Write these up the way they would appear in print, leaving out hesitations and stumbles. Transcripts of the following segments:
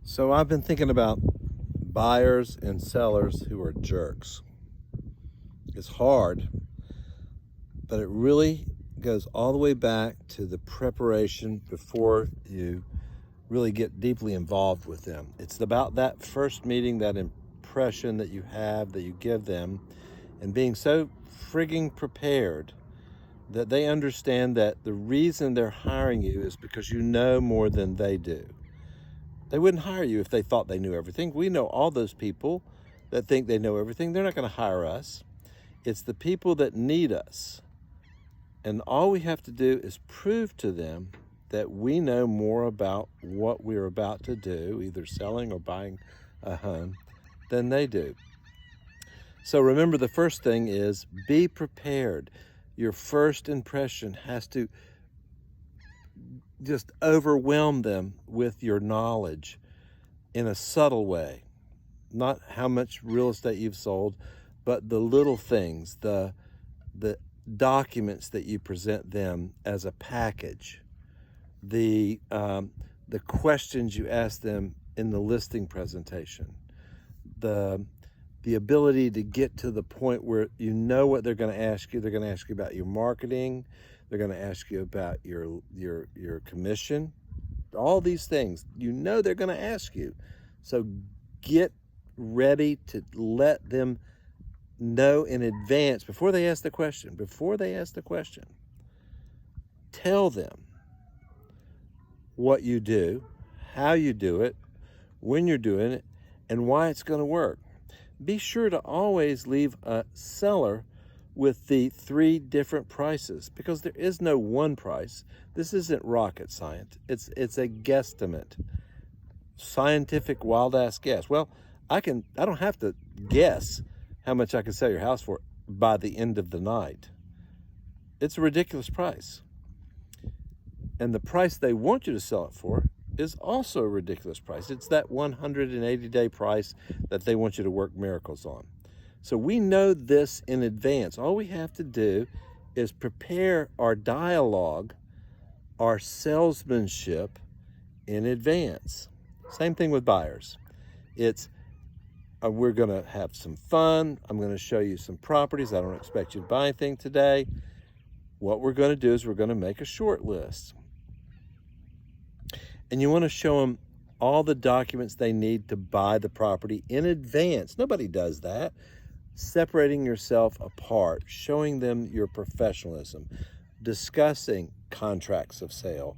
So I've been thinking about buyers and sellers who are jerks. It's hard, but it really goes all the way back to the preparation before you really get deeply involved with them. It's about that first meeting, that impression that you have, that you give them, and being so frigging prepared that they understand that the reason they're hiring you is because you know more than they do. They wouldn't hire you if they thought they knew everything. We know all those people that think they know everything. They're not going to hire us. It's the people that need us. And all we have to do is prove to them that we know more about what we're about to do, either selling or buying a home, than they do. So remember, the first thing is be prepared. Your first impression has to just overwhelm them with your knowledge in a subtle way. Not how much real estate you've sold, but the little things, the documents that you present them as a package, the questions you ask them in the listing presentation, the ability to get to the point where you know what they're going to ask you. They're going to ask you about your marketing. They're going to ask you about your commission. All these things, you know they're going to ask you. So get ready to let them know in advance before they ask the question. Tell them what you do, how you do it, when you're doing it, and why it's going to work. Be sure to always leave a seller with the 3 different prices, because there is no one price. This isn't rocket science. It's a guesstimate. Scientific wild ass guess. Well, I don't have to guess how much I can sell your house for by the end of the night. It's a ridiculous price. And the price they want you to sell it for is also a ridiculous price. It's that 180-day price that they want you to work miracles on. So we know this in advance. All we have to do is prepare our dialogue, our salesmanship in advance. Same thing with buyers. It's we're going to have some fun. I'm going to show you some properties. I don't expect you to buy anything today. What we're going to do is we're going to make a short list. And you want to show them all the documents they need to buy the property in advance. Nobody does that. Separating yourself apart, showing them your professionalism, discussing contracts of sale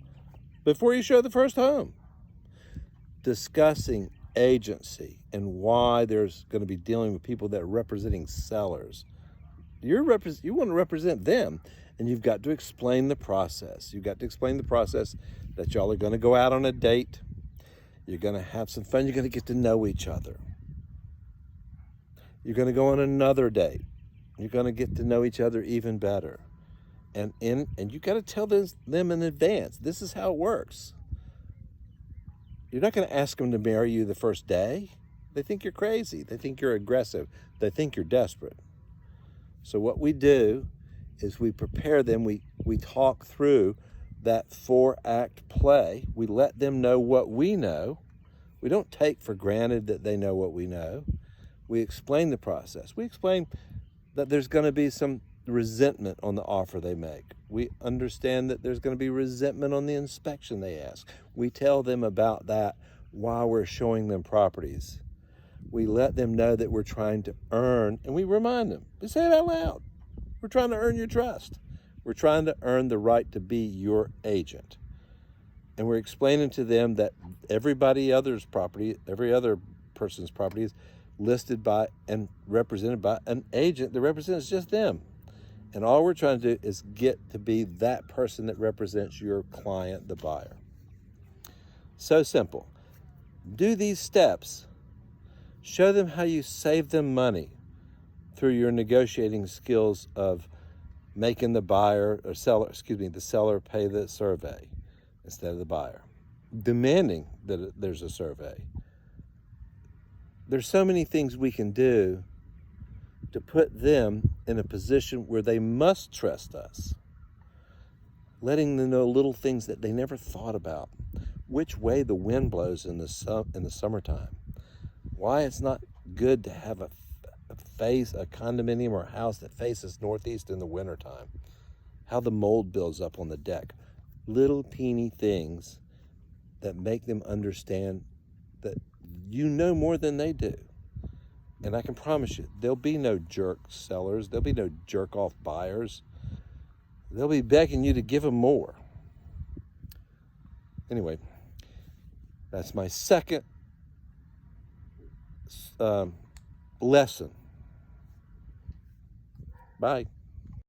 before you show the first home, discussing agency and why there's going to be dealing with people that are representing sellers. You want to represent them, and you've got to explain the process. You've got to explain the process that y'all are going to go out on a date. You're going to have some fun. You're going to get to know each other. You're going to go on another date. You're going to get to know each other even better. And you got to tell them in advance. This is how it works. You're not going to ask them to marry you the first day. They think you're crazy. They think you're aggressive. They think you're desperate. So what we do is we prepare them. We talk through that 4-act play. We let them know what we know. We don't take for granted that they know what we know. We explain the process. We explain that there's going to be some resentment on the offer they make. We understand that there's going to be resentment on the inspection they ask. We tell them about that while we're showing them properties. We let them know that we're trying to earn, and we remind them. We say it out loud. We're trying to earn your trust. We're trying to earn the right to be your agent. And we're explaining to them that every other person's property is listed by and represented by an agent that represents just them. And all we're trying to do is get to be that person that represents your client, the buyer. So simple. Do these steps. Show them how you save them money through your negotiating skills of making the seller pay the survey instead of the buyer. Demanding that there's a survey. There's so many things we can do to put them in a position where they must trust us. Letting them know little things that they never thought about. which way the wind blows in the summertime. Why it's not good to have a condominium or a house that faces northeast in the wintertime. How the mold builds up on the deck. Little teeny things that make them understand that you know more than they do. And I can promise you, there'll be no jerk sellers. There'll be no jerk off buyers. They'll be begging you to give them more. Anyway, that's my second lesson. Bye.